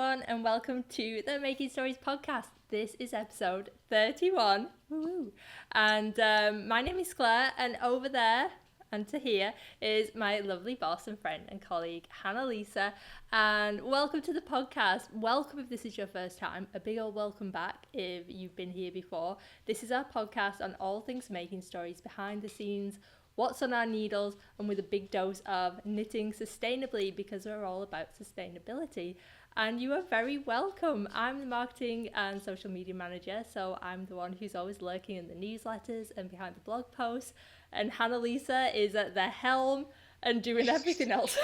everyone, and welcome to the Making Stories podcast. This is episode 31. Woo-hoo. And my name is Claire, and over there and to here is my lovely boss and friend and colleague, Hannah Lisa. And welcome to the podcast. Welcome if this is your first time. A big old welcome back if you've been here before. This is our podcast on all things making stories, behind the scenes, what's on our needles, and with a big dose of knitting sustainably, because we're all about sustainability. And you are very welcome. I'm the marketing and social media manager, so I'm the one who's always lurking in the newsletters and behind the blog posts. And Hannah Lisa is at the helm and doing everything else.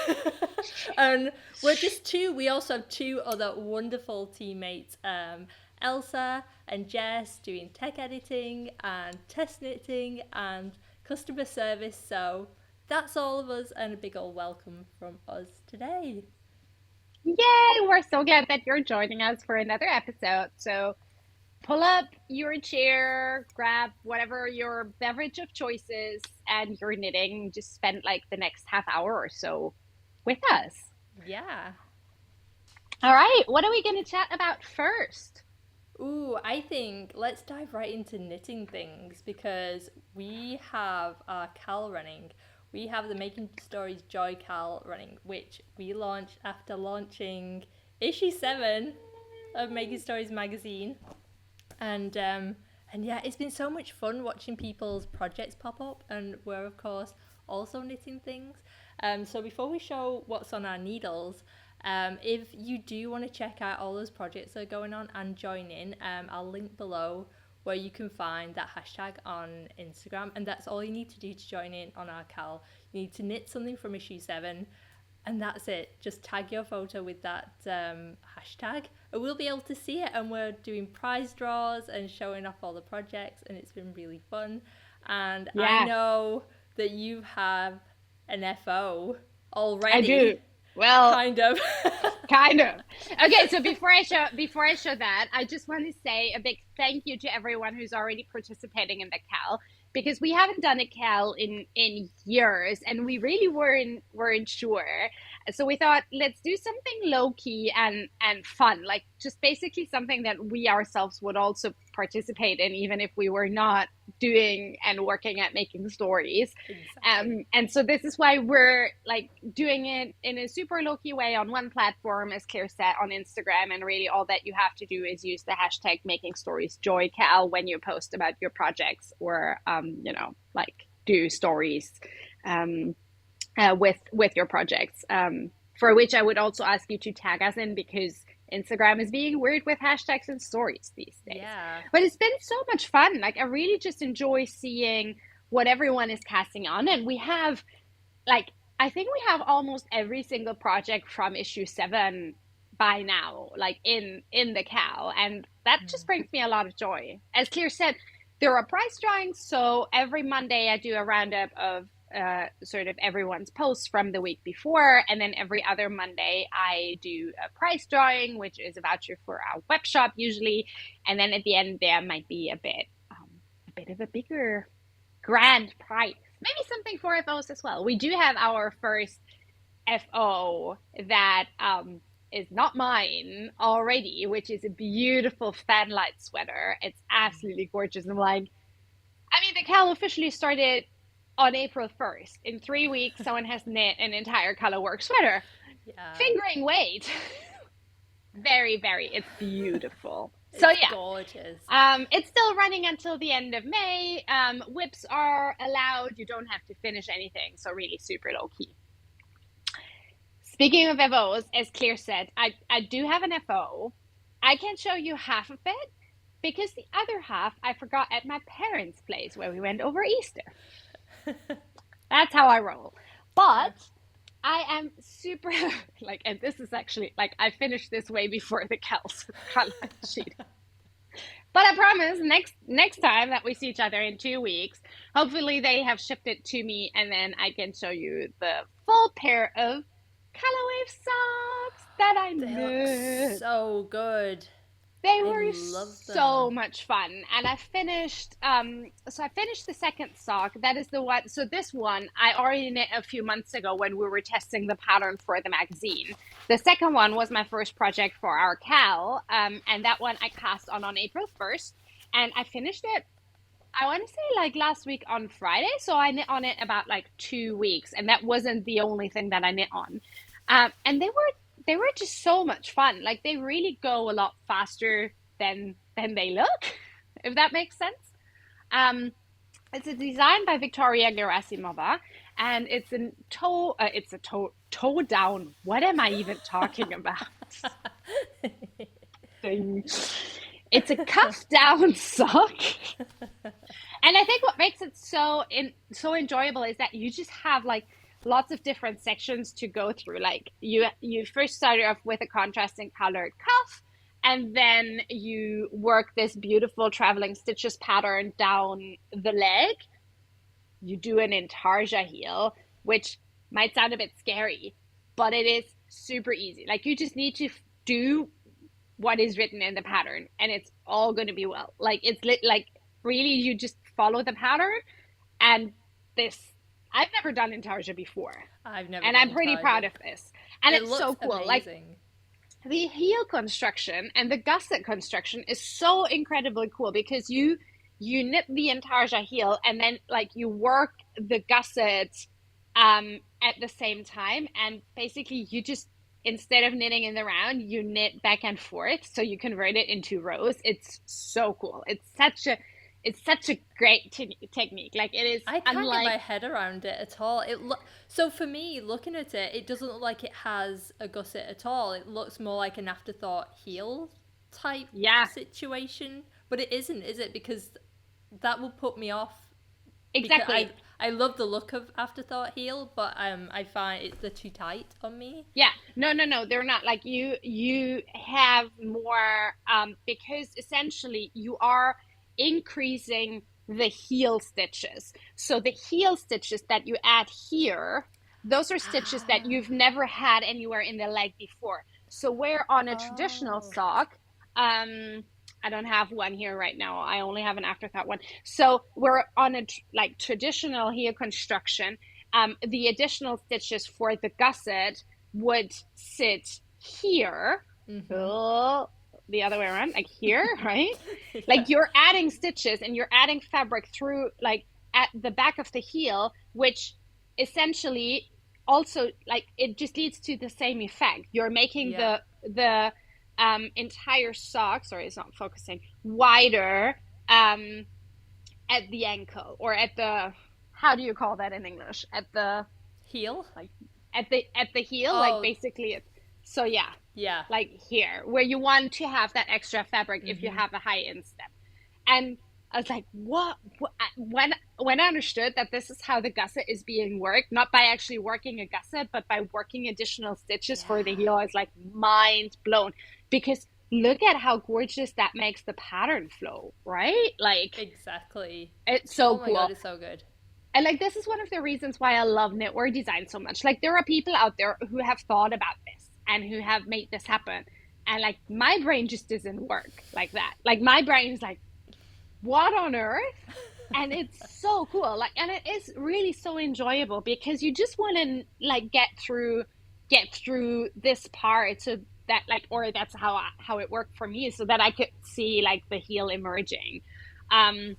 And we're just two. We also have two other wonderful teammates, Elsa and Jess, doing tech editing and test knitting and customer service. So that's all of us, and a big old welcome from us today. Yay! We're so glad that you're joining us for another episode. So pull up your chair, grab whatever your beverage of choice is, and you're knitting. Just spend like the next half hour or so with us. Yeah. All right, what are we going to chat about first? Ooh, I think let's dive right into knitting things, because we have our Cal running. We have the Making Stories Joy Cal running, which we launched after launching issue 7 of Making Stories magazine. And yeah, it's been so much fun watching people's projects pop up, and we're of course also knitting things. So before we show what's on our needles, if you do want to check out all those projects that are going on and join in, I'll link below where you can find that hashtag on Instagram, and that's all you need to do to join in on our Cal. You need to knit something from issue 7, and that's it. Just tag your photo with that hashtag, and we'll be able to see it. And we're doing prize draws and showing off all the projects, and it's been really fun. And Yeah. I know that you have an FO already. I do. Well, kind of. Kind of. Okay, so before I show that, I just want to say a big thank you to everyone who's already participating in the Cal, because we haven't done a Cal in years, and we really weren't sure. So we thought, let's do something low key and fun, like just basically something that we ourselves would also participate in, even if we were not doing and working at making stories. Exactly. And so this is why we're like doing it in a super low key way on one platform, as Claire said, on Instagram. And really all that you have to do is use the hashtag Making Stories Joy Cal when you post about your projects, or like do stories with your projects, for which I would also ask you to tag us in, because Instagram is being weird with hashtags and stories these days. Yeah. But it's been so much fun. Like, I really just enjoy seeing what everyone is casting on. And we have, like, I think we have almost every single project from issue 7 by now, like in the Cal. And that just brings me a lot of joy. As Claire said, there are prize drawings. So every Monday I do a roundup of sort of everyone's posts from the week before, and then every other Monday I do a prize drawing, which is a voucher for our web shop usually, and then at the end there might be a bit of a bigger grand prize, maybe something for FOs as well. We do have our first FO that is not mine already, which is a beautiful fanlight sweater. It's absolutely gorgeous. I'm like, I mean, the Cal officially started on April 1st. In 3 weeks, someone has knit an entire colorwork sweater. Yeah. Fingering weight. Very, very, it's beautiful. It's so yeah, gorgeous. It's still running until the end of May. Whips are allowed. You don't have to finish anything. So really super low key. Speaking of FOs, as Claire said, I do have an FO. I can show you half of it, because the other half I forgot at my parents' place where we went over Easter. That's how I roll. But I am super like, and this is actually like, I finished this way before the Cal's sheet. But I promise next time that we see each other in 2 weeks, hopefully they have shipped it to me, and then I can show you the full pair of Colorwave socks that I knit. So good. They I were love so them. much fun. And I finished the second sock. That is the one. So this one I already knit a few months ago when we were testing the pattern for the magazine. The second one was my first project for our Cal. And that one I cast on April 1st. And I finished it, I want to say like last week on Friday. So I knit on it about like 2 weeks. And that wasn't the only thing that I knit on. And they were just so much fun. Like they really go a lot faster than they look, if that makes sense. Um, it's a design by Victoria Gerasimova, and it's a toe down. What am I even talking about? Thing. It's a cuff down sock, and I think what makes it so enjoyable is that you just have like lots of different sections to go through. Like you first start off with a contrasting colored cuff, and then you work this beautiful traveling stitches pattern down the leg. You do an intarsia heel, which might sound a bit scary, but it is super easy. Like you just need to do what is written in the pattern, and it's all going to be well. Like like really, you just follow the pattern. And this, I've never done intarsia before, I've never and done I'm a pretty proud target. of this. And It it's looks so cool. Like amazing. the heel construction and the gusset construction is so incredibly cool because you knit the intarsia heel, and then like you work the gusset at the same time, and basically you just, instead of knitting in the round, you knit back and forth, so you convert it into rows. It's so cool. It's such a great technique. Like it is I can't get unlike. my head around it at all. So for me, looking at it, it doesn't look like it has a gusset at all. It looks more like an afterthought heel type Yeah, situation, but it isn't, is it? Because that will put me off. Because exactly. I love the look of afterthought heel, but I find they're too tight on me. Yeah, no, no, no, they're not. Like you have more, because essentially you are increasing the heel stitches. So the heel stitches that you add here, those are stitches that Ah, you've never had anywhere in the leg before. So where on a traditional oh, sock, I don't have one here right now. I only have an afterthought one. So we're on a like traditional heel construction. The additional stitches for the gusset would sit here. mm-hmm. Oh, the other way around, like here, right? Yeah, Like you're adding stitches and you're adding fabric through like at the back of the heel, which essentially also like it just leads to the same effect. You're making yeah. the entire sock, sorry, it's not focusing, wider at the ankle, or at the, how do you call that in English? At the, Heel. like at the heel, like Oh, basically it. So yeah, yeah. like here where you want to have that extra fabric if you Mm-hmm. have a high instep. And I was like, what? When I understood that this is how the gusset is being worked, not by actually working a gusset, but by working additional stitches for the Yeah. heel, I was like mind blown. Because look at how gorgeous that makes the pattern flow, right? Like Exactly. it's Oh so my god, cool. it's so good. And like this is one of the reasons why I love knitwear design so much. Like there are people out there who have thought about this and who have made this happen. And like my brain just doesn't work like that. Like my brain's like, what on earth? And it's so cool. Like, and it is really so enjoyable because you just want to like get through this part, so that like, or that's how it worked for me, so that I could see like the heel emerging. Um,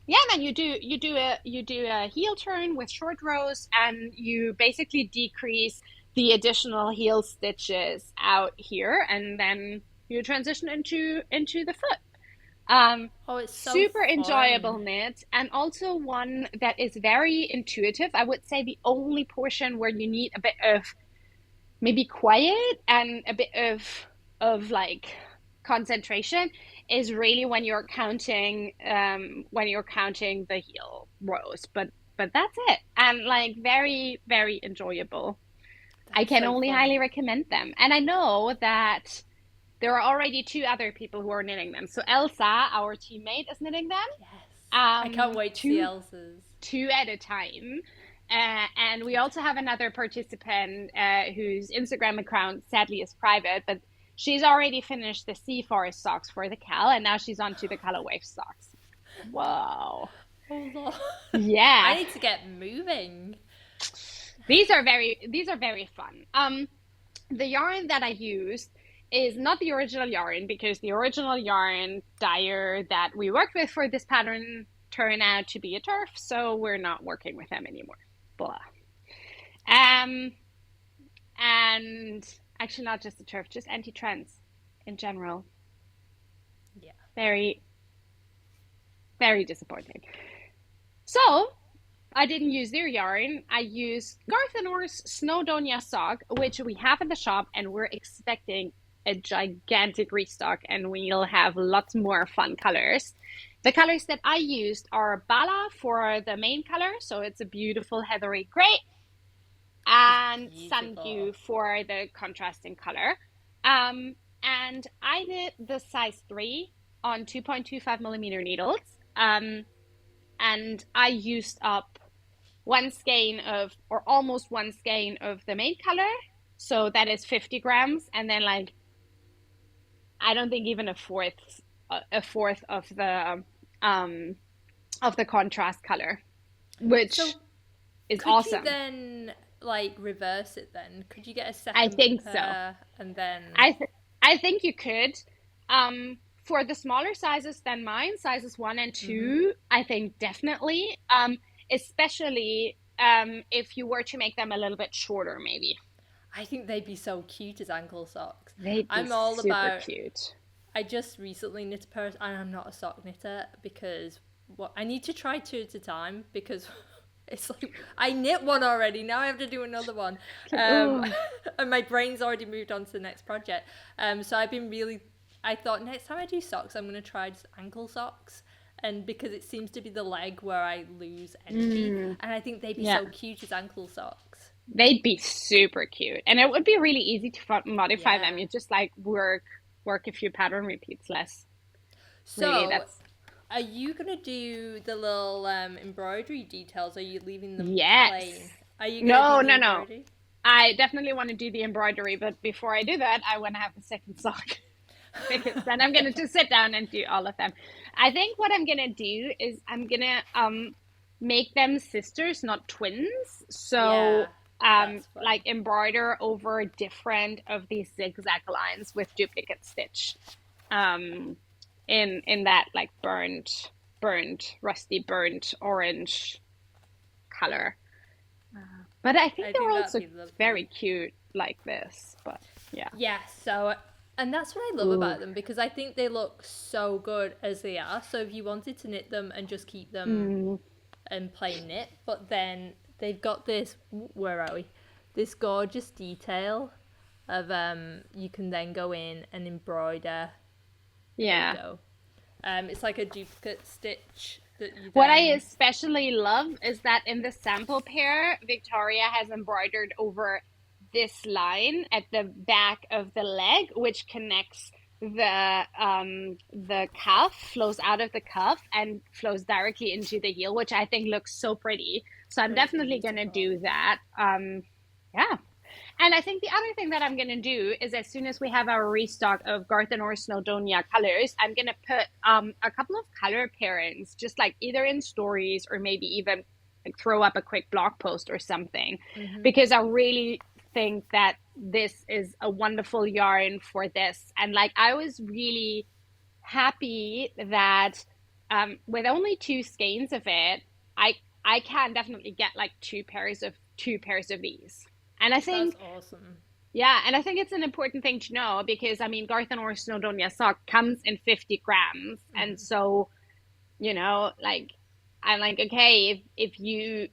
yeah, then you do a heel turn with short rows, and you basically decrease the additional heel stitches out here, and then you transition into the foot. Oh, it's so Super enjoyable fun. knit, and also one that is very intuitive. I would say the only portion where you need a bit of maybe quiet and a bit of like concentration is really when you're counting the heel rows. But that's it, and like very very enjoyable. I That's can so only fun. highly recommend them, and I know that there are already two other people who are knitting them. So Elsa, our teammate, is knitting them, Yes. I can't wait to see two Elsa's. two at a time. And we also have another participant whose Instagram account sadly is private, but she's already finished the Sea Forest socks for the Cal, and now she's on to the Color Wave socks. Wow. Oh Lord. I Yeah. need to get moving. These are very fun. The yarn that I used is not the original yarn, because the original yarn dyer that we worked with for this pattern turned out to be a turf, so we're not working with them anymore. Blah. Um, and actually not just a turf, just anti-trends in general. Yeah. Very, very disappointing. So I didn't use their yarn. I used Garth & Orr's Snowdonia sock, which we have in the shop, and we're expecting a gigantic restock, and we'll have lots more fun colors. The colors that I used are Bala for the main color, so it's a beautiful heathery gray, and Beautiful. Sundew for the contrasting color. And I did the size 3 on 2.25 millimeter needles. And I used up one skein of, or almost one skein of the main color. So that is 50 grams. And then like, I don't think even a fourth of the contrast color, which So is could you awesome. then like reverse it then? Could you get a I second think so. pair and then I think you could. For the smaller sizes than mine, sizes 1 and 2, I think definitely. Especially if you were to make them a little bit shorter, maybe. I think they'd be so cute as ankle socks. They'd be I'm all super about cute. I just recently knit a pair, and I'm not a sock knitter because I need to try 2 at a time because it's like I knit one already. Now I have to do another one, Oh. and my brain's already moved on to the next project. So I've been really. I thought next time I do socks, I'm gonna try just ankle socks, and because it seems to be the leg where I lose energy, and I think they'd be Yeah. so cute as ankle socks. They'd be super cute, and it would be really easy to modify them. Yeah. You just like work a few pattern repeats less. Really, So that's are you gonna do the little embroidery details? Are you leaving them plain? yes. Are you No, gonna do the no, no. embroidery? I definitely want to do the embroidery, but before I do that, I want to have a second sock. Because then I'm gonna just sit down and do all of them. I think what I'm gonna do is I'm gonna make them sisters, not twins. Yeah, So that's fun. like embroider over different of these zigzag lines with duplicate stitch. Um in that like rusty burnt orange color. But I think I they're think that'd also be lovely. very cute like this. But yeah. Yes, so and that's what I love Ooh. about them because I think they look so good as they are. So if you wanted to knit them and just keep them in plain knit, but then they've got this where are we? This gorgeous detail of you can then go in and embroider. There Yeah. you go. It's like a duplicate stitch that you What I then especially love is that in the sample pair, Victoria has embroidered over this line at the back of the leg, which connects the cuff, flows out of the cuff and flows directly into the heel, which I think looks so pretty. So I'm It's definitely gonna beautiful. do that. Yeah. And I think the other thing that I'm going to do is as soon as we have our restock of Garth and Or Snowdonia colors, I'm going to put a couple of color pairings, just like either in stories or maybe even like throw up a quick blog post or something, because I really think that this is a wonderful yarn for this. And like I was really happy that with only 2 skeins of it, I can definitely get like two pairs of these. And I That's think, awesome. yeah, and I think it's an important thing to know because I mean, Garth and Or Snowdonia sock comes in 50 grams. And so, you know, like, I'm like, okay, if you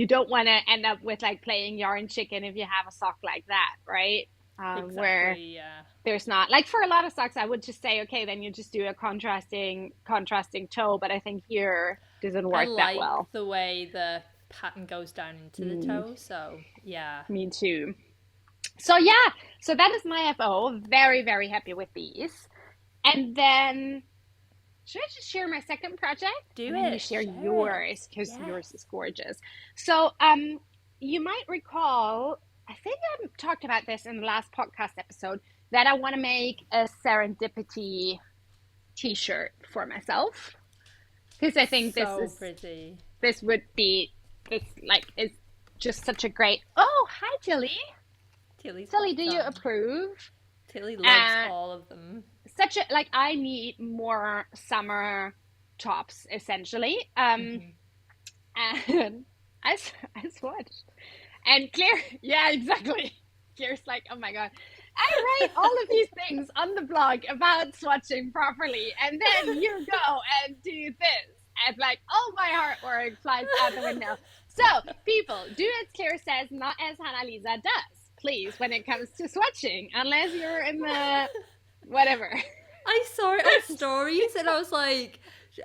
don't want to end up with like playing yarn chicken if you have a sock like that, right? Where Exactly, yeah. there's not like for a lot of socks, I would just say, okay, then you just do a contrasting toe. But I think here doesn't I work that like well. the way the pattern goes down into the toe, so yeah. Me too. So yeah, so that is my FO. Very, very happy with these. And then should I just share my second project? Do And then you it. share Share yours it. because Yeah. yours is gorgeous. So you might recall, I think I talked about this in the last podcast episode, that I want to make a serendipity t-shirt for myself because I think So pretty. this would be this like is just such a great. Oh, hi Tilly. Tilly's Tilly, do popped you on. approve? Tilly loves Uh, all of them. such a like I need more summer tops essentially. Hmm. And I swatched. And Claire, yeah, exactly. Claire's like, oh my God. I write all of these things on the blog about swatching properly, and then you go and do this. And like, all my hard work flies out the window. So, people, do as Claire says, not as Hannah Lisa does, please, when it comes to swatching, unless you're in the whatever. I saw it on stories and I was like,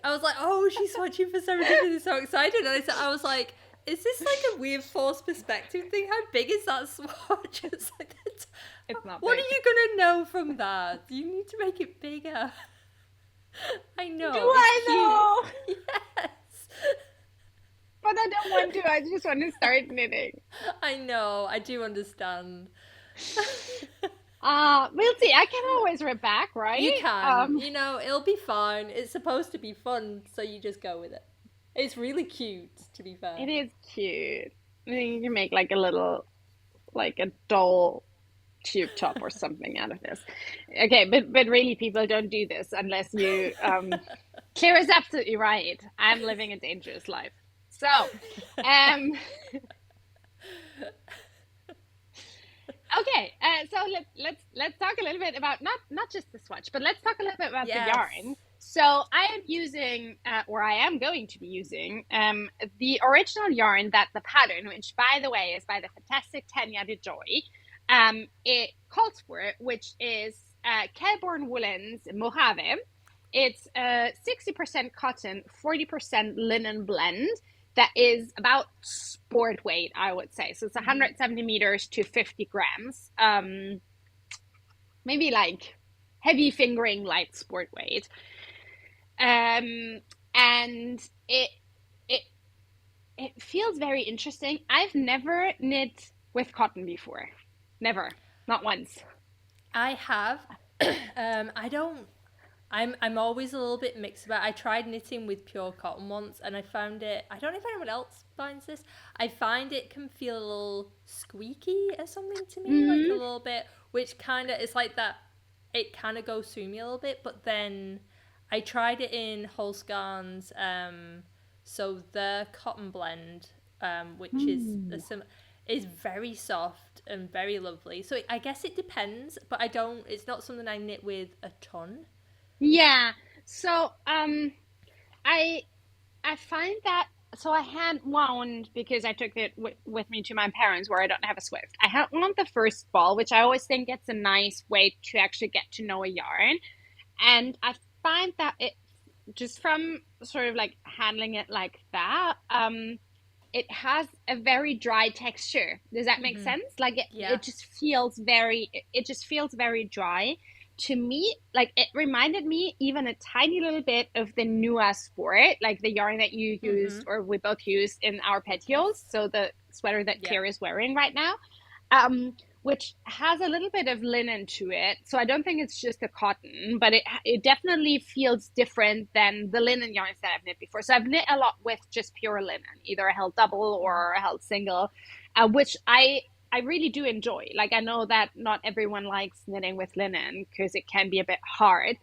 oh, she's swatching for serendipity, so excited. And I was like, is this like a weird forced perspective thing? How big is that swatch? It's like, It's not what big. are you gonna know from that? You need to make it bigger. I know. Do I cute. Yes. But I don't want to. I just want to start knitting. I know. I do understand. We'll see. I can always rip back, right? You can. You know, it'll be fine. It's supposed to be fun, so you just go with it. It's really cute, to be fair. It is cute. I think you can make like a little, like a doll tube top or something out of this. Okay, but really, people don't do this unless you. Claire is absolutely right. I'm living a dangerous life. So, um, okay. So let's talk a little bit about not just the swatch, but let's talk a little bit about the Yes. yarn. So I am using, or I am going to be using, the original yarn that the pattern, which by the way is by the fantastic Tanya DeJoy, it calls for, which is Kelborn Woolens Mojave. It's 60% cotton, 40% linen blend that is about sport weight, I would say. So it's 170 meters to 50 grams. Maybe like heavy fingering, light sport weight. And it feels very interesting. I've never knit with cotton before. Never. Not once. I have. I don't. I'm always a little bit mixed about. I tried knitting with pure cotton once, and I found it. I don't know if anyone else finds this. I find it can feel a little squeaky or something to me, like a little bit, which kind of it's like that. It kind of goes through me a little bit, but then I tried it in Holsgarn's. So the cotton blend, which is very soft and very lovely. So I guess it depends, but I don't. It's not something I knit with a ton. Yeah. So I find that so I had wound because I took it with me to my parents where I don't have a Swift. I had wound the first ball, which I always think it's a nice way to actually get to know a yarn. And I find that it just from sort of like handling it like that, it has a very dry texture. Does that make sense? Like it just feels very dry. To me, like it reminded me even a tiny little bit of the Nua Sport, like the yarn that you used or we both used in our petios. So the sweater that Claire is wearing right now, which has a little bit of linen to it. So I don't think it's just a cotton, but it definitely feels different than the linen yarns that I've knit before. So I've knit a lot with just pure linen, either a held double or a held single, which I really do enjoy. Like I know that not everyone likes knitting with linen because it can be a bit hard.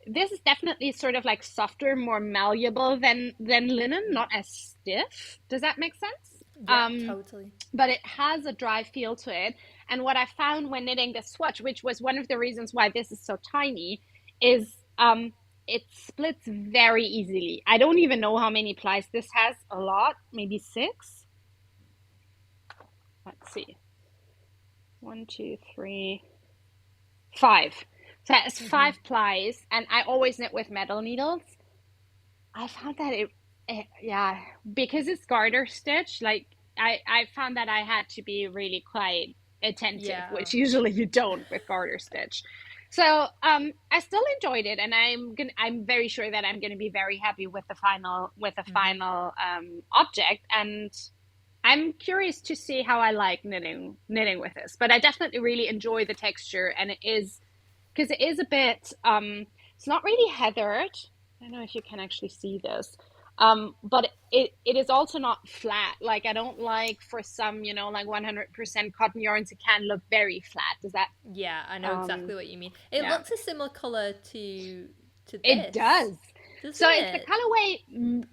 This is definitely sort of like softer, more malleable than linen, not as stiff. Does that make sense? Yeah, totally. But it has a dry feel to it. And what I found when knitting the swatch, which was one of the reasons why this is so tiny, is it splits very easily. I don't even know how many plies this has. A lot, maybe 6. Let's see. 1, 2, 3, 5. So it has 5 plies, and I always knit with metal needles. I found that it because it's garter stitch, like I found that I had to be really quite attentive, which usually you don't with garter stitch. So I still enjoyed it, and I'm very sure that I'm gonna be very happy with the final object, and I'm curious to see how I like knitting with this, but I definitely really enjoy the texture, and it is because it is a bit it's not really heathered. I don't know if you can actually see this. But it is also not flat. Like I don't like for some, like 100% cotton yarns, it can look very flat. Does that Yeah, I know um exactly what you mean. It yeah, looks a similar color to it this, does. So doesn't it's the it? colorway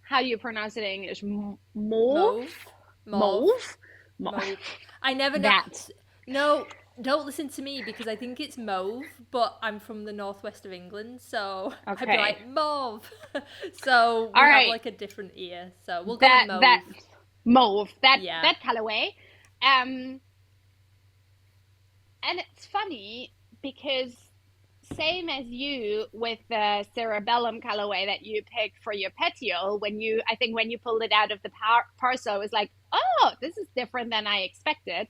how do you pronounce it in English? Mauve? Mauve, mauve, Mauve? mauve. I never know. That. No, don't listen to me because I think it's mauve, but I'm from the northwest of England, so I'd be Okay. like mauve. So All we have right. like a different ear, so we'll go with That mauve. mauve, Yeah, that colorway. Um, and it's funny because same as you with the cerebellum colorway that you picked for your petiole, I think when you pulled it out of the parcel, it was like, oh, this is different than I expected.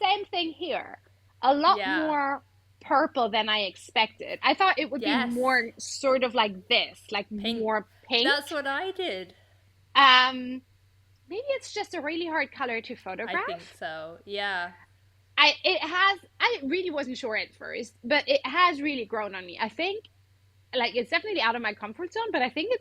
Same thing here. A lot yeah, more purple than I expected. I thought it would be yes, more sort of like this, like pink. more pink. That's what I did. Um, Maybe it's just a really hard color to I think photograph. so. Yeah, I really wasn't sure at first, but it has really grown on me. I think like it's definitely out of my comfort zone, but I think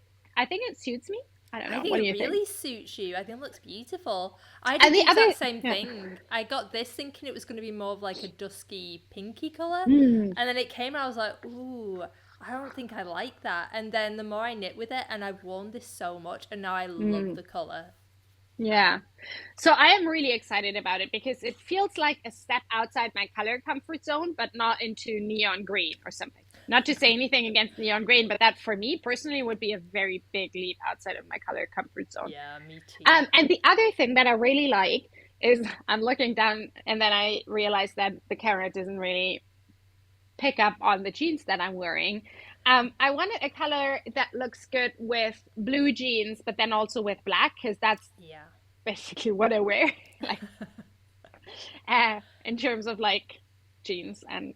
it suits me. I don't I know. think What do it you think? really suits you. I think it looks beautiful. I And did the the other exact same yeah. thing. I got this thinking it was going to be more of like a dusky pinky color, Mm, and then it came and I was like, ooh, I don't think I like that. And then the more I knit with it, and I've worn this so much, and now I love mm, the color. yeah. So I am really excited about it because it feels like a step outside my color comfort zone, but not into neon green or something. Not to say anything against neon green, but that for me personally would be a very big leap outside of my color comfort zone. Yeah, me too. And the other thing that I really like is I'm looking down and then I realize that the camera doesn't really pick up on the jeans that I'm wearing. I wanted a color that looks good with blue jeans, but then also with black, because that's Yeah. basically what I wear, like in terms of like jeans and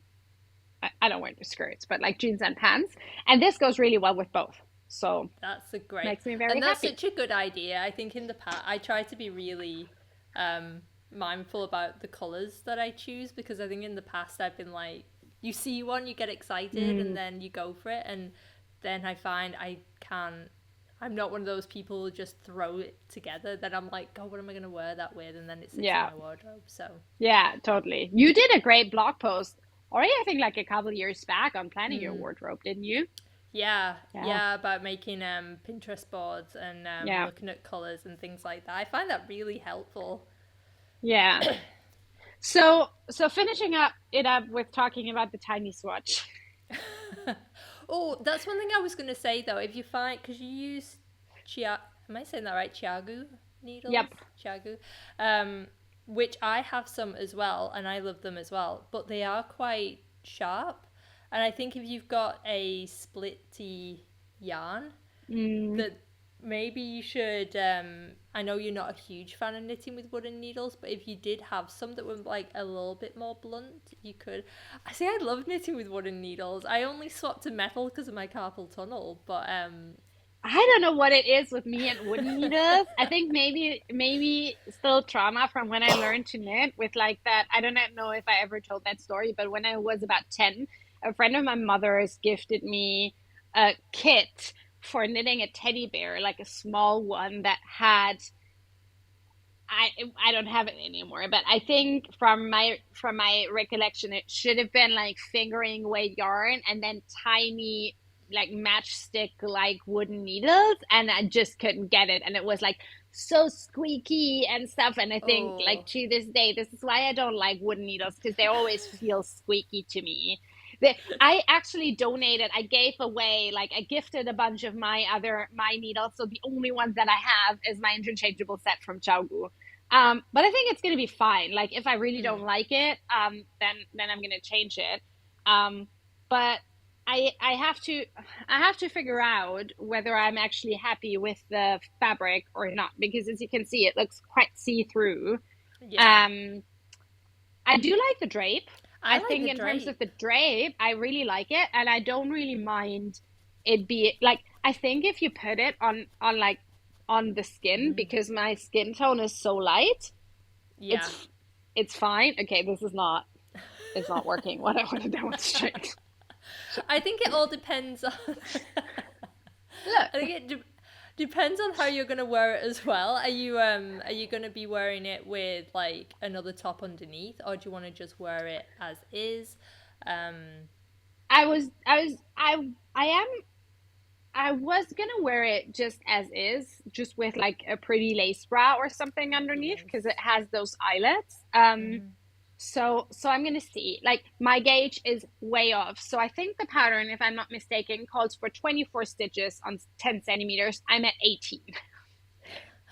I don't wear the skirts, but like jeans and pants. And this goes really well with both. So That's a great, makes me very and that's happy. such a good idea. I think in the past, I try to be really mindful about the colors that I choose because I think in the past I've been like, you see one, you get excited, and Mm, then you go for it, and then I find I can't. I'm not one of those people who just throw it together. Then I'm like, God, what am I going to wear that with? And then it sits in yeah. my wardrobe. So Yeah, totally. You did a great blog post, or I think like a couple years back on planning your mm, wardrobe, didn't you? yeah, Yeah. yeah, about making Pinterest boards and Yeah. looking at colors and things like that. I find that really helpful. Yeah. So finishing up with talking about the tiny swatch. Oh, that's one thing I was going to say though. If you find, because you use am I saying that right? Chiagu needles, Yep. Chiagu, um, which I have some as well, and I love them as well. But they are quite sharp, and I think if you've got a splitty yarn, Mm, that maybe you should I know you're not a huge fan of knitting with wooden needles, but if you did have some that were like a little bit more blunt, you could. I say I love knitting with wooden needles. I only swapped to metal because of my carpal tunnel, but I don't know what it is with me and wooden needles. I think maybe still trauma from when I learned to knit with like that. I don't know if I ever told that story, but when I was about 10, a friend of my mother's gifted me a kit for knitting a teddy bear, like a small one that had I I don't have it anymore, but I think from my recollection, it should have been like fingering weight yarn and then tiny like matchstick like wooden needles, and I just couldn't get it, and it was like so squeaky and stuff. And I think like oh, to this day, this is why I don't like wooden needles because they always feel squeaky to me. I actually donated. I gave away, like, I gifted a bunch of my needles. So the only ones that I have is my interchangeable set from Chaogu. But I think it's gonna be fine. Like, if I really don't mm, like it, then I'm gonna change it. Um, but I have to figure out whether I'm actually happy with the fabric or not, because as you can see, it looks quite see through. yeah, Um, I do like the drape. I I like think the in terms of drape. the drape, I really like it, and I don't really mind it be like I think if you put it on like on the skin because my skin tone is so light. Yeah. It's fine. Okay, this is not it's not working what I want to demonstrate. I think it all depends on. I Look, think depends on how you're gonna wear it as well. Are you gonna be wearing it with like another top underneath, or do you want to just wear it as is? Um, I am I was gonna wear it just as is, just with like a pretty lace bra or something underneath because nice. it has those eyelets. So I'm gonna see. Like my gauge is way off. So I think the pattern, if I'm not mistaken, calls for 24 stitches on 10 centimeters. I'm at 18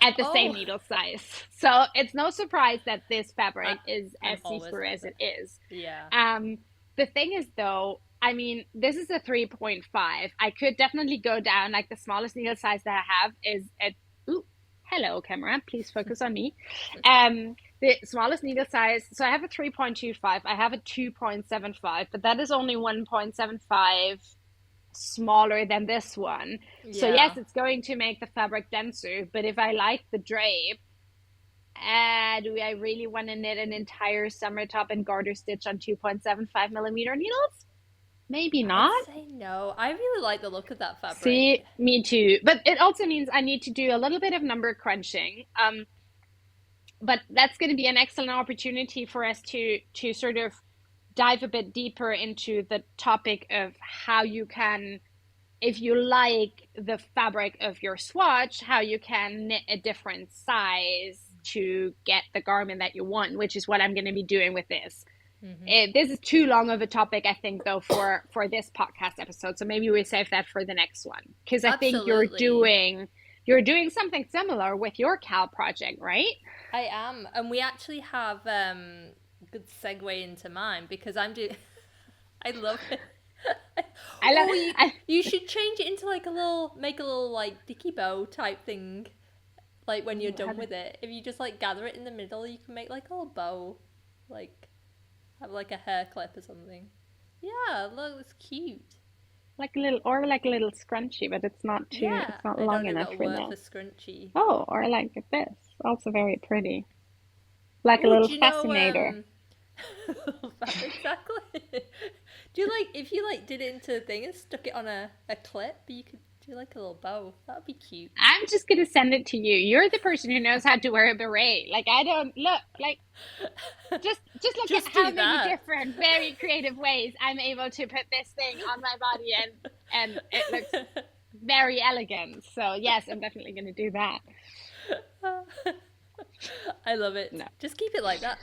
at the same Oh, needle size. So it's no surprise that this I, fabric is I'm as always see-through like as that. it is. Yeah. Um, the thing is though, I mean, this is a 3.5. I could definitely go down. Like the smallest needle size that I have is at, ooh, hello camera, please focus on me. The smallest needle size, so I have a 3.25, I have a 2.75, but that is only 1.75 smaller than this one. So yes, Yeah. it's going to make the fabric denser, but if I like the drape, do I really want to knit an entire summer top and garter stitch on 2.75 millimeter needles? Maybe I'd not. say no. I really like the look of that fabric. See, me too. But it also means I need to do a little bit of number crunching. But that's going to be an excellent opportunity for us to sort of dive a bit deeper into the topic of how you can, if you like the fabric of your swatch, how you can knit a different size to get the garment that you want, which is what I'm going to be doing with this. This is too long of a topic, I think, though, for this podcast episode. So maybe we save that for the next one because I think Absolutely. you're doing something similar with your Cal project, right? I am. And we actually have good segue into mine because I'm doing I love it. I love Oh, you I you should change it into like make a little like dicky bow type thing. Like when you're how done with it, if you just like gather it in the middle, you can make like a little bow, like have like a hair clip or something. Yeah, look, it's cute. like a little or like a little scrunchy, but Yeah, it's not I long don't know enough the for word that. for scrunchy. Oh, or like this. Also very pretty. Like a Oh, little do you know fascinator. exactly. Do you like if you like did it into a thing and stuck it on a clip, you could do like a little bow. That'd be cute. I'm just gonna send it to you. You're the person who knows how to wear a beret. Like I don't look like just look at Just how do many that. different, very creative ways I'm able to put this thing on my body and it looks very elegant. So yes, I'm definitely gonna do that. I love it. No. Just keep it like that.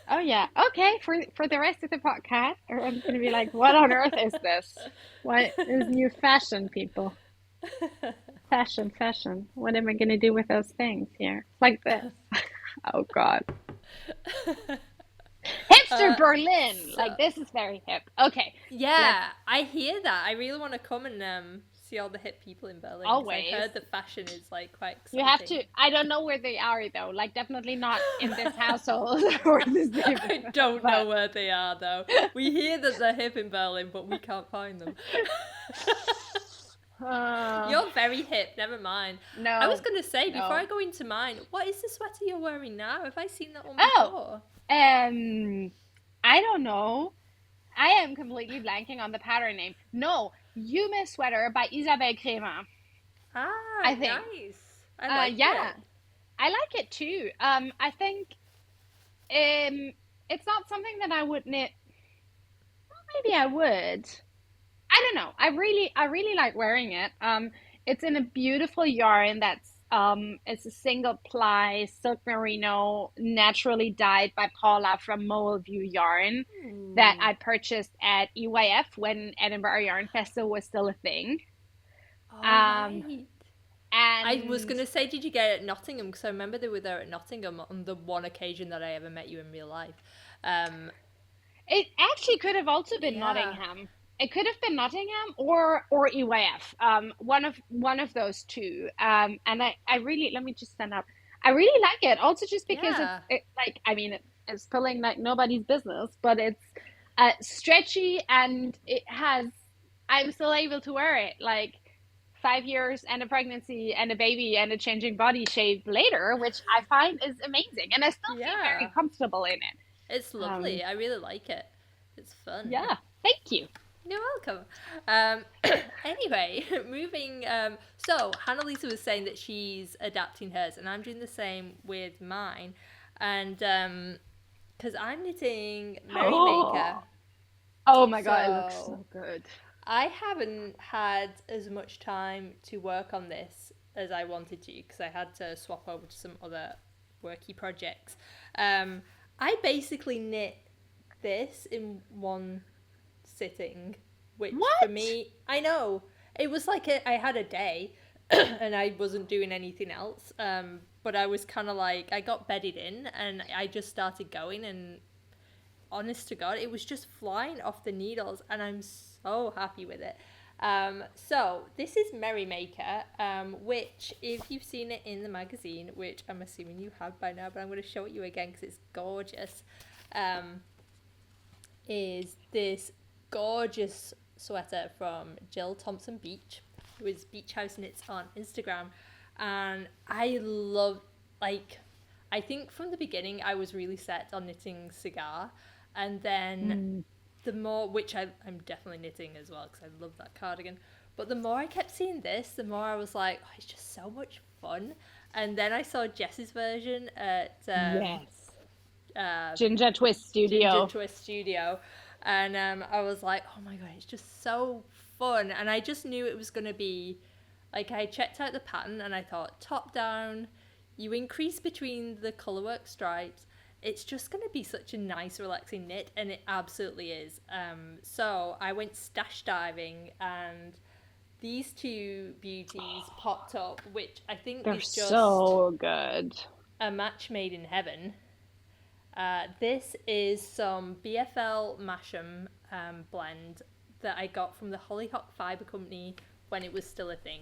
Oh yeah. Okay. For the rest of the podcast, or I'm gonna be like, what on earth is this? What is new fashion, people? Fashion, fashion. What am I gonna do with those things here? Like this. Oh God. Hipster uh, Berlin. so Like this is very hip. Okay. Let's yeah, I hear that. I really want to come and see all the hip people in Berlin because I always. heard the fashion is like quite You have exciting. to. I don't know where they are though. Like definitely not in this household or this I neighborhood. don't know But where they are though. We hear that they're hip in Berlin, but we can't find them. uh, You're very hip, never mind. I was no, going to say, before I no. go into mine, what is the sweater you're wearing now? Have I seen that one Oh, before? um, I don't know. I am completely blanking on the pattern name. No, Yume sweater by Isabel Kremer. Ah, I think. nice. I like Yeah, it. I like it too. I think it's not something that I would knit. Maybe I would. I don't know. I really like wearing it. It's in a beautiful yarn that's it's a single ply silk merino naturally dyed by Paula from Mole View Yarn that Ooh. I purchased at EYF when Edinburgh Yarn Festival was still a thing. All Um, right. I was and going to say, did you get it at Nottingham? Because I remember they were there at Nottingham on the one occasion that I ever met you in real life. Um, it actually could have also been yeah. Nottingham. It could have been Nottingham or EYF. One of those two. And I really let me just stand up. I really like it. Also, just because Yeah. like I mean it's pulling like nobody's business, but it's stretchy and it has. I'm still able to wear it. Like 5 years and a pregnancy and a baby and a changing body shape later, which I find is amazing. And I still feel very Yeah, comfortable in it. it's Um, lovely. I really like it. It's fun. yeah, thank you. You're welcome. Um, anyway, moving. So Hannah Lisa was saying that she's adapting hers, and I'm doing the same with mine. And because I'm knitting Merrymaker, Oh, oh my God, it looks so so good. I haven't had as much time to work on this as I wanted to because I had to swap over to some other worky projects. Um, I basically knit this in one sitting, which for What? me, I know it was like I had a day and I wasn't doing anything else. But I was kind of like, I got bedded in and I just started going, and honest to God, it was just flying off the needles, and I'm so happy with it. So this is Merrymaker, which if you've seen it in the magazine, which I'm assuming you have by now, but I'm going to show it you again because it's gorgeous, is this gorgeous sweater from Jill Thompson Beach, who is Beach House Knits on Instagram, and I love, like, I think from the beginning I was really set on knitting cigar, and then Mm. the more, which I'm definitely knitting as well because I love that cardigan, but the more I kept seeing this, the more I was like, oh, it's just so much fun. And then I saw Jess's version at Yes. uh, Ginger Twist Ginger Studio. Twist Studio, and I was like, oh my God, it's just so fun. And I just knew it was going to be, like, I checked out the pattern and I thought, top down, you increase between the colourwork stripes, it's just going to be such a nice relaxing knit, and it absolutely is. So I went stash diving, and these two beauties popped up, which I think They're is just so good. a match made in heaven. This is some BFL Masham blend that I got from the Hollyhock Fibre Company when it was still a thing.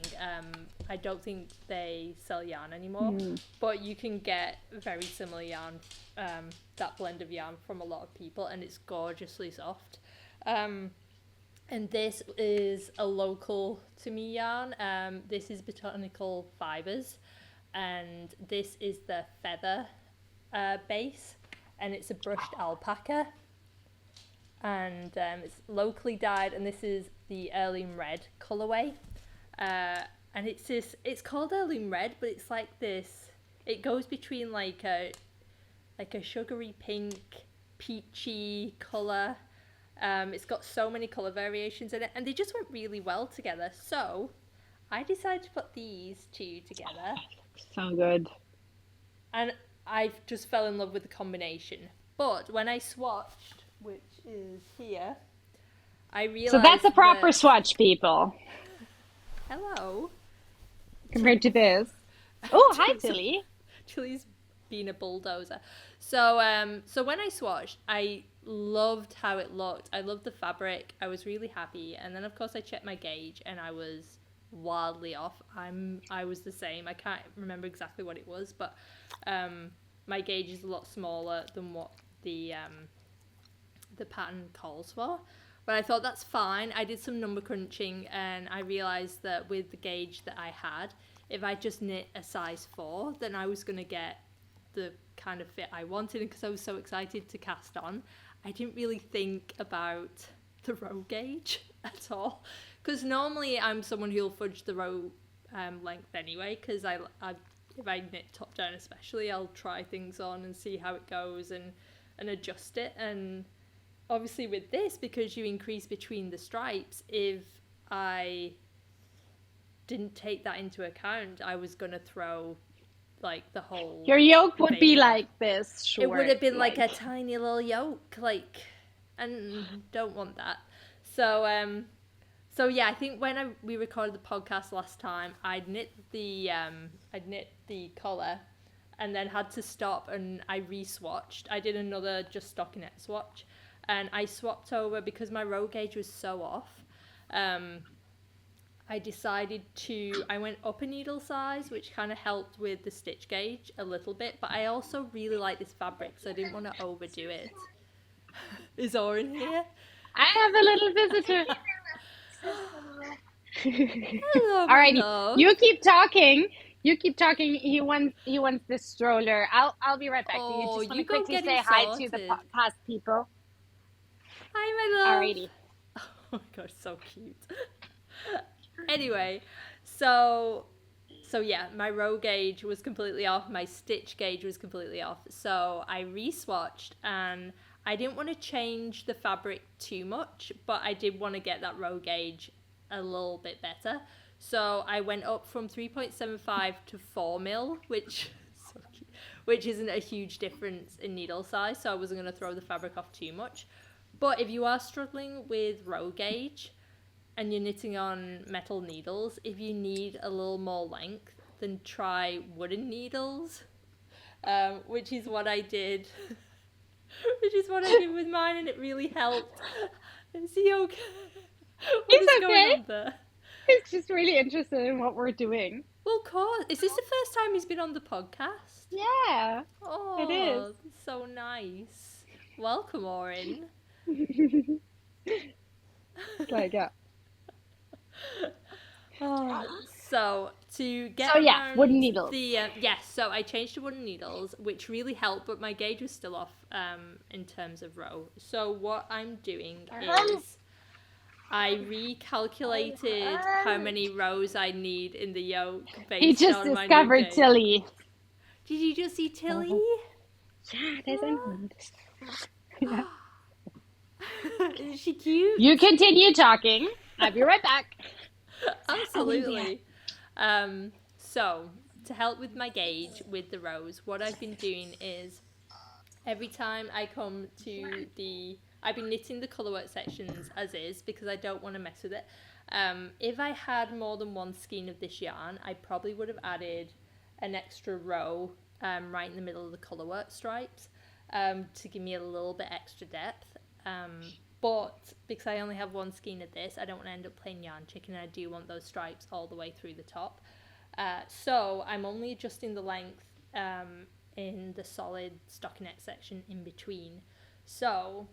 I don't think they sell yarn anymore, but you can get very similar yarn, that blend of yarn from a lot of people, and it's gorgeously soft. And this is a local to me yarn. This is Botanical Fibres, and this is the feather base, and it's a brushed alpaca, and it's locally dyed, and this is the heirloom red colorway, and it's called heirloom red, but it's like this, it goes between like a sugary pink, peachy color. It's got so many color variations in it, and they just went really well together, so I decided to put these two together, So good. and I just fell in love with the combination. But when I swatched, which is here, I realized So that's a proper that, swatch, people, hello, compared to this. Oh, hi, Tilly. Chili's being a bulldozer. So when I swatched, I loved how it looked. I loved the fabric. I was really happy. And then of course I checked my gauge, and I was wildly off. I was the same. I can't remember exactly what it was, but my gauge is a lot smaller than what the pattern calls for. But I thought that's fine. I did some number crunching, and I realised that with the gauge that I had, if I just knit a size 4, then I was going to get the kind of fit I wanted. And because I was so excited to cast on, I didn't really think about the row gauge at all. Because normally I'm someone who'll fudge the row length anyway, because if I knit top down especially, I'll try things on and see how it goes and adjust it. And obviously with this, because you increase between the stripes, if I didn't take that into account, I was going to throw like the whole Your yoke would be thing off. like this short. It would have been like a tiny little yoke, like, and don't want that. So yeah, I think when we recorded the podcast last time, I'd knit the collar, and then had to stop, and I re-swatched. I did another just stockinette swatch, and I swapped over because my row gauge was so off. I decided I went up a needle size, which kind of helped with the stitch gauge a little bit, but I also really like this fabric, so I didn't want to overdo it. Is Oren here? I have a little visitor. Hello, my Alrighty, love. you keep talking. You keep talking. He wants this stroller. I'll be right back. Do you Oh, just want to you go quickly get him say hi to the sorted. podcast people? Hi, my love. Alrighty. Oh my gosh, so cute. Anyway, so yeah, my row gauge was completely off. My stitch gauge was completely off. So I re-swatched, and I didn't want to change the fabric too much, but I did want to get that row gauge a little bit better. So I went up from 3.75 to 4 mil, which so cute, which isn't a huge difference in needle size. So I wasn't going to throw the fabric off too much. But if you are struggling with row gauge, and you're knitting on metal needles, if you need a little more length, then try wooden needles, which is what I did. Which is what I did with mine, and it really helped. Is he okay? What is It's going okay. on there? He's just really interested in what we're doing. Well, of course. Is this the first time he's been on the podcast? Yeah, it is. Oh, so nice. Welcome, Orin. Like, yeah. So to get So yeah, around wooden needles. the yes, so I changed to wooden needles, which really helped, but my gauge was still off in terms of row. So what I'm doing is I recalculated how many rows I need in the yoke He based just on my new discovered gauge. Tilly. Did you just see Tilly? Yeah, there's a Yeah. Is she cute? You continue talking. I'll be right back. Absolutely. So to help with my gauge with the rows, what I've been doing is every time I come to I've been knitting the colourwork sections as is because I don't want to mess with it. If I had more than one skein of this yarn, I probably would have added an extra row right in the middle of the colourwork stripes to give me a little bit extra depth. But because I only have one skein of this, I don't want to end up playing yarn chicken, and I do want those stripes all the way through the top. So I'm only adjusting the length in the solid stockinette section in between. So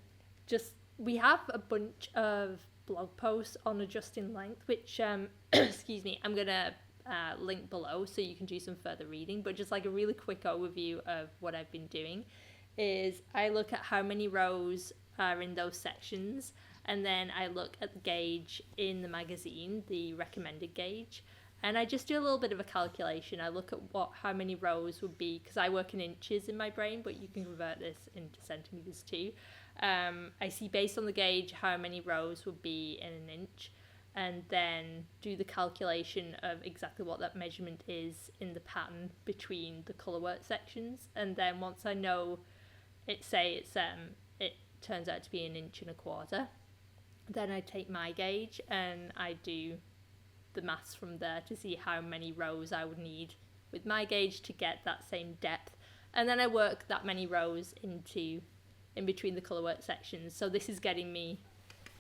we have a bunch of blog posts on adjusting length, which excuse me, I'm gonna link below so you can do some further reading. But just like a really quick overview of what I've been doing is I look at how many rows are in those sections, and then I look at the gauge in the magazine, the recommended gauge, and I just do a little bit of a calculation. I look at how many rows would be, because I work in inches in my brain, but you can convert this into centimeters too. I see based on the gauge how many rows would be in an inch, and then do the calculation of exactly what that measurement is in the pattern between the colourwork sections. And then once I know it turns out to be 1.25 inches, then I take my gauge and I do the maths from there to see how many rows I would need with my gauge to get that same depth, and then I work that many rows in between the colourwork sections. So this is getting me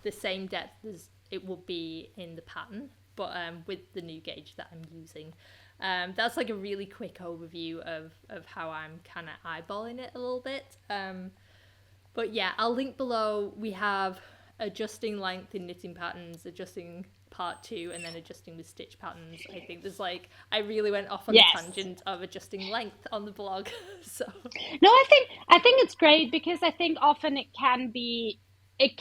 the same depth as it would be in the pattern, but with the new gauge that I'm using. That's like a really quick overview of how I'm kind of eyeballing it a little bit. But yeah, I'll link below. We have adjusting length in knitting patterns, adjusting part 2, and then adjusting with stitch patterns. I think there's I really went off on the tangent of adjusting length on the blog. So no, I think it's great because I think often it can be a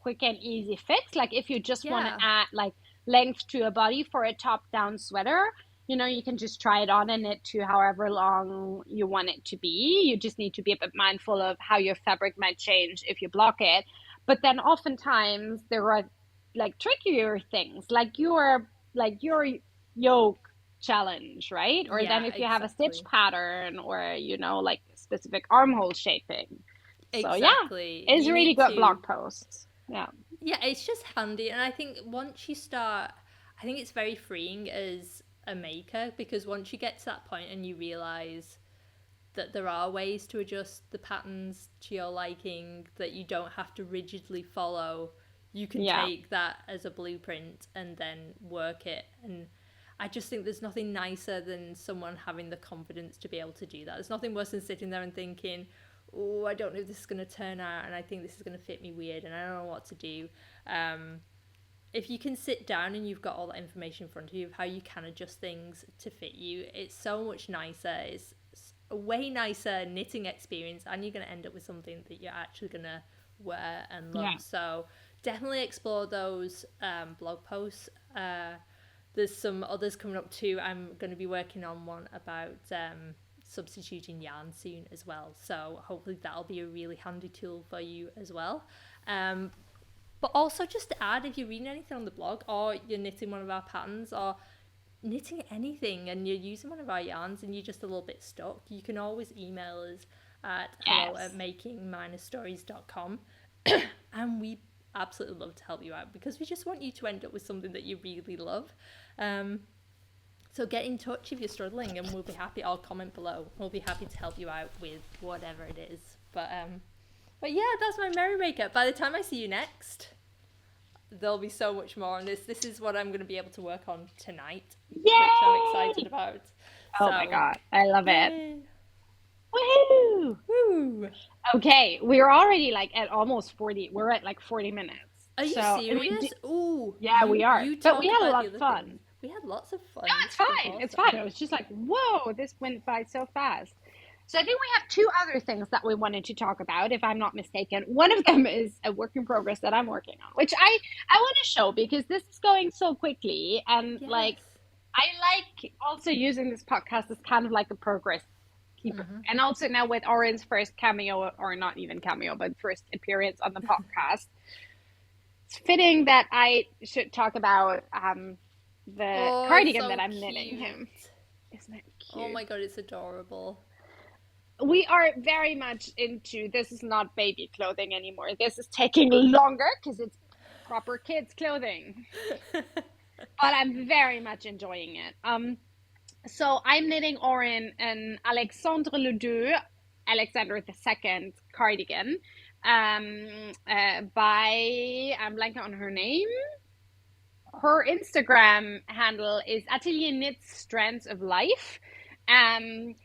quick and easy fix. Like if you just want to add like length to a body for a top-down sweater, you can just try it on and knit to however long you want it to be. You just need to be a bit mindful of how your fabric might change if you block it. But then oftentimes there are like trickier things, like your yoke challenge, right? Or then if you have a stitch pattern or like specific armhole shaping. So exactly. It's really good blog posts. Yeah, it's just handy. And I think once you start, I think it's very freeing as a maker, because once you get to that point and you realize that there are ways to adjust the patterns to your liking, that you don't have to rigidly follow, you can take that as a blueprint and then work it. And I just think there's nothing nicer than someone having the confidence to be able to do that. There's nothing worse than sitting there and thinking, oh, I don't know if this is going to turn out, and I think this is going to fit me weird, and I don't know what to do. if you can sit down and you've got all that information in front of you of how you can adjust things to fit you, it's so much nicer. It's a way nicer knitting experience, and you're going to end up with something that you're actually going to wear and love. Yeah. So definitely explore those blog posts. There's some others coming up too. I'm going to be working on one about substituting yarn soon as well. So hopefully that'll be a really handy tool for you as well. But also just to add, if you're reading anything on the blog or you're knitting one of our patterns or knitting anything and you're using one of our yarns and you're just a little bit stuck, you can always email us at hello@making-stories.com and we absolutely love to help you out because we just want you to end up with something that you really love. So get in touch if you're struggling and we'll be happy, or comment below. We'll be happy to help you out with whatever it is. But yeah, that's my merry makeup. By the time I see you next, there'll be so much more on this. This is what I'm going to be able to work on tonight, Yay! which I'm excited about. Oh my god, I love it. Woohoo! Woo! Okay, we're already like at almost 40. We're at like 40 minutes. Are you serious? Ooh. Yeah, we are. But we had a lot of of fun. Things. We had lots of fun. No, it's fine. Awesome. It's fine. It was just like, whoa, this went by so fast. So I think we have two other things that we wanted to talk about, if I'm not mistaken. One of them is a work in progress that I'm working on, which I want to show because this is going so quickly. And like, I like also using this podcast as kind of like a progress keeper. Mm-hmm. And also now with Oren's first cameo, or not even cameo, but first appearance on the podcast, it's fitting that I should talk about the cardigan that I'm knitting him. Isn't that cute? Oh my god, it's adorable. We are very much into, this is not baby clothing anymore. This is taking longer because it's proper kids clothing. But I'm very much enjoying it. So I'm knitting Oren an Alexandre le Deux, Alexander II cardigan by, I'm blanking on her name. Her Instagram handle is Atelier Knits Strands of Life. It's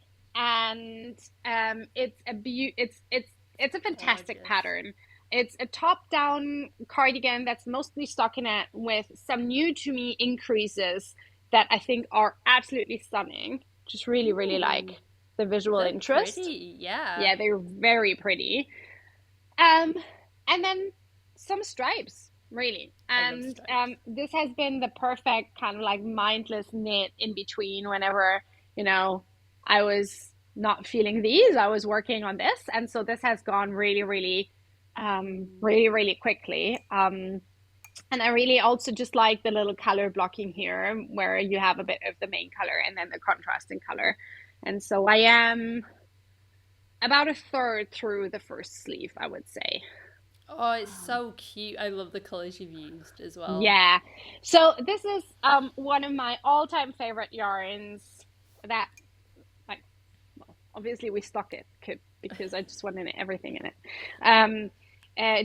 a fantastic pattern. It's a top-down cardigan that's mostly stockinette with some new to me increases that I think are absolutely stunning. Just really, really like the visual interest. Pretty, yeah. Yeah, they're very pretty. And then some stripes, really. And this has been the perfect kind of like mindless knit in between whenever, you know, I was not feeling these. I was working on this. And so this has gone really, really, really quickly. And I really also just like the little color blocking here where you have a bit of the main color and then the contrasting color. And so I am about a third through the first sleeve, I would say. Oh, it's so cute. I love the colors you've used as well. Yeah. So this is one of my all-time favorite yarns that, like, well, obviously we stock it because I just wanted everything in it.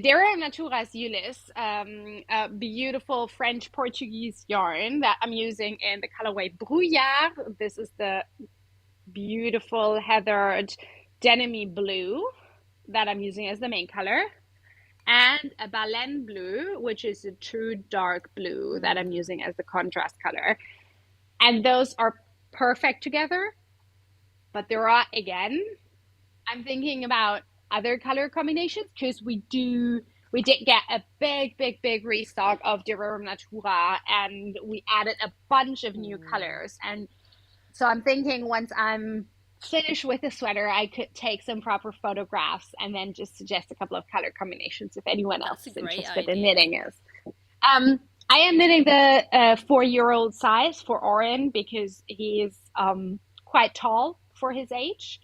Dera Natura's Ulysse, a beautiful French-Portuguese yarn that I'm using in the colorway Brouillard. This is the beautiful heathered denim blue that I'm using as the main color. And a baleine bleu, which is a true dark blue that I'm using as the contrast color. And those are perfect together. But there are, again, I'm thinking about other color combinations because we did get a big restock of Dera Natura and we added a bunch of new colors. And so I'm thinking once I'm finished with the sweater, I could take some proper photographs and then just suggest a couple of color combinations if anyone else is interested in knitting is. I am knitting the 4-year-old size for Oren because he is quite tall for his age,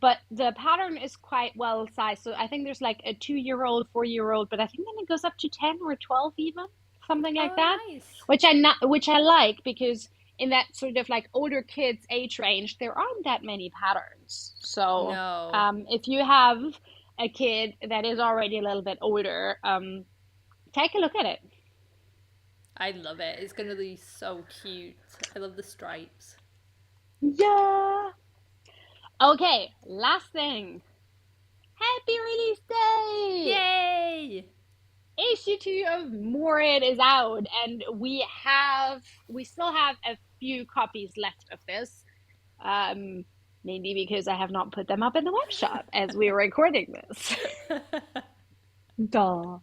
but the pattern is quite well sized. So I think there's like a 2-year-old, 4-year-old, but I think then it goes up to 10 or 12 even, something like that. Nice. Which I like because in that sort of like older kids age range, there aren't that many patterns. So if you have a kid that is already a little bit older, take a look at it. I love it. It's going to be so cute. I love the stripes. Yeah. Okay, last thing. Happy release day! Yay! issue 2 of Morid is out, and we still have a few copies left of this. Mainly because I have not put them up in the web shop as we are recording this. Duh.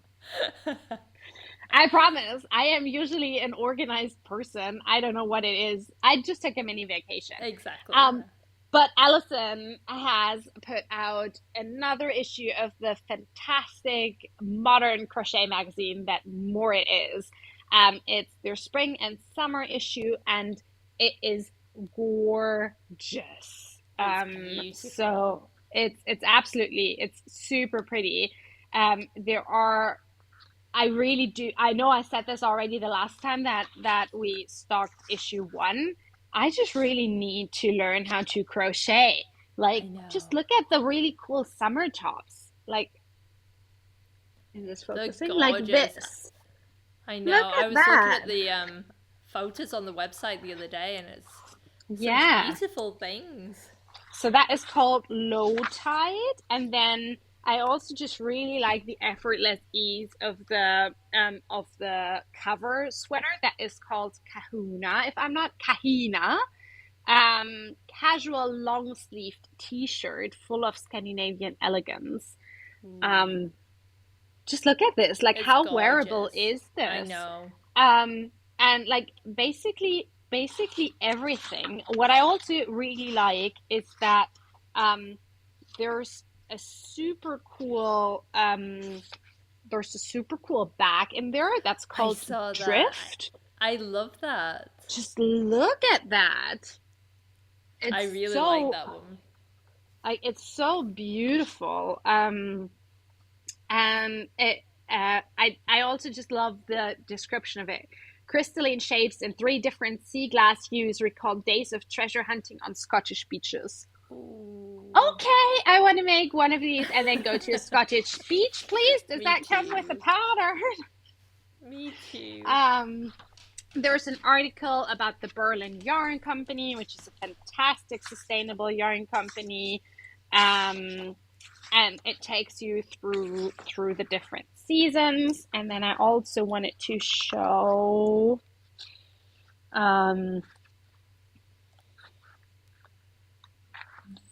I promise, I am usually an organized person. I don't know what it is. I just took a mini vacation. Exactly. But Alison has put out another issue of the fantastic modern crochet magazine that Morit is. It's their spring and summer issue, and it is gorgeous. So it's absolutely, it's super pretty. There are, I know I said this already the last time that we stocked issue 1. I just really need to learn how to crochet. Like, just look at the really cool summer tops. Like, is this focusing? Like this. I know. I was looking at the photos on the website the other day, and it's some beautiful things. So that is called Low Tide, and then I also just really like the effortless ease of the cover sweater that is called Kahuna, if I'm not Kahina. Casual long sleeved t-shirt full of Scandinavian elegance. Just look at this. Like, how gorgeous. Wearable is this? I know. And like basically everything. What I also really like is that there's a super cool bag in there that's called Drift. I love that. Just look at that. I really like that one. It's so beautiful. And it I also just love the description of it. Crystalline shapes in 3 different sea glass hues recall days of treasure hunting on Scottish beaches. Ooh. Okay, I want to make one of these and then go to a Scottish beach, please. Does that come with a pattern? Me too. There's an article about the Berlin Yarn Company, which is a fantastic sustainable yarn company. And it takes you through the different seasons. And then I also wanted to show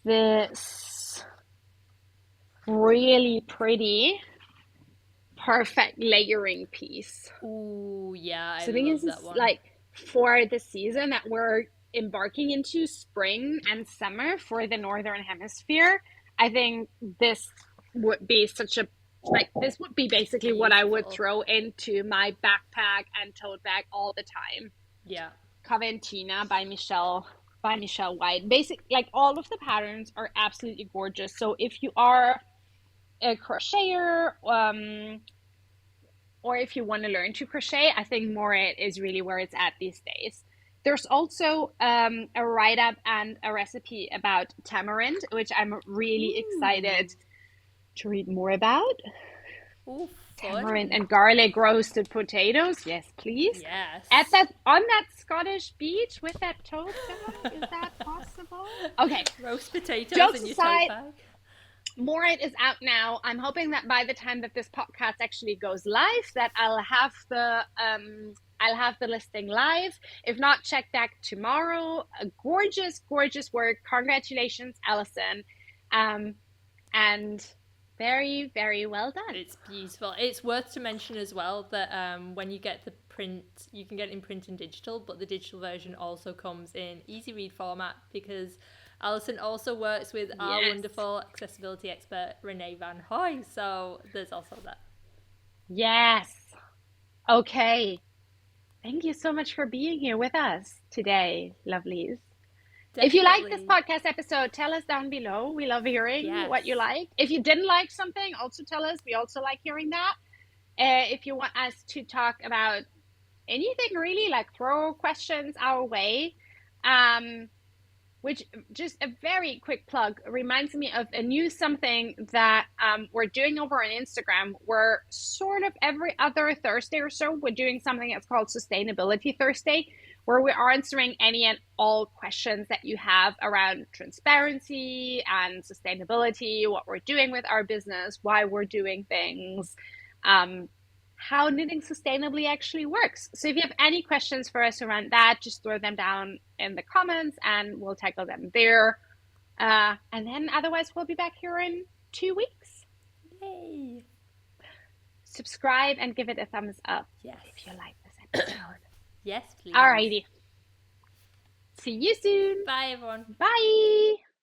this really pretty perfect layering piece. Ooh, yeah, I so love this that one. Like, for the season that we're embarking into, spring and summer for the Northern Hemisphere, I think this would be this would be basically what I would throw into my backpack and tote bag all the time. Yeah. Coventina by Michelle White. Like, all of the patterns are absolutely gorgeous. So if you are a crocheter, or if you want to learn to crochet, I think Morit is really where it's at these days. There's also a write-up and a recipe about tamarind, which I'm really excited to read more about. Ooh, tamarind and garlic roasted potatoes. Yes, please. Yes. On that Scottish beach with that tote bag. Is that possible? Okay. Roast potatoes Jokes in your aside, tote bag. Morit is out now. I'm hoping that by the time that this podcast actually goes live, that I'll have the listing live. If not, check back tomorrow. A gorgeous, gorgeous work. Congratulations, Alison. And very, very well done. It's beautiful. It's worth to mention as well that when you get the print, you can get it in print and digital, but the digital version also comes in easy read format, because Alison also works with our wonderful accessibility expert, Renee Van Hoy. So there's also that. Yes. Okay. Thank you so much for being here with us today, lovelies. Definitely. If you like this podcast episode, tell us down below. We love hearing what you like. If you didn't like something, also tell us. We also like hearing that. If you want us to talk about anything really, like, throw questions our way. Which, just a very quick plug, reminds me of a new something that we're doing over on Instagram. We're sort of every other Thursday or so, we're doing something that's called Sustainability Thursday, where we're answering any and all questions that you have around transparency and sustainability, what we're doing with our business, why we're doing things, how knitting sustainably actually works. So if you have any questions for us around that, just throw them down in the comments and we'll tackle them there. And then otherwise, we'll be back here in 2 weeks. Yay! Subscribe and give it a thumbs up Yes. if you like this episode. Yes, please. Alrighty. See you soon. Bye, everyone. Bye.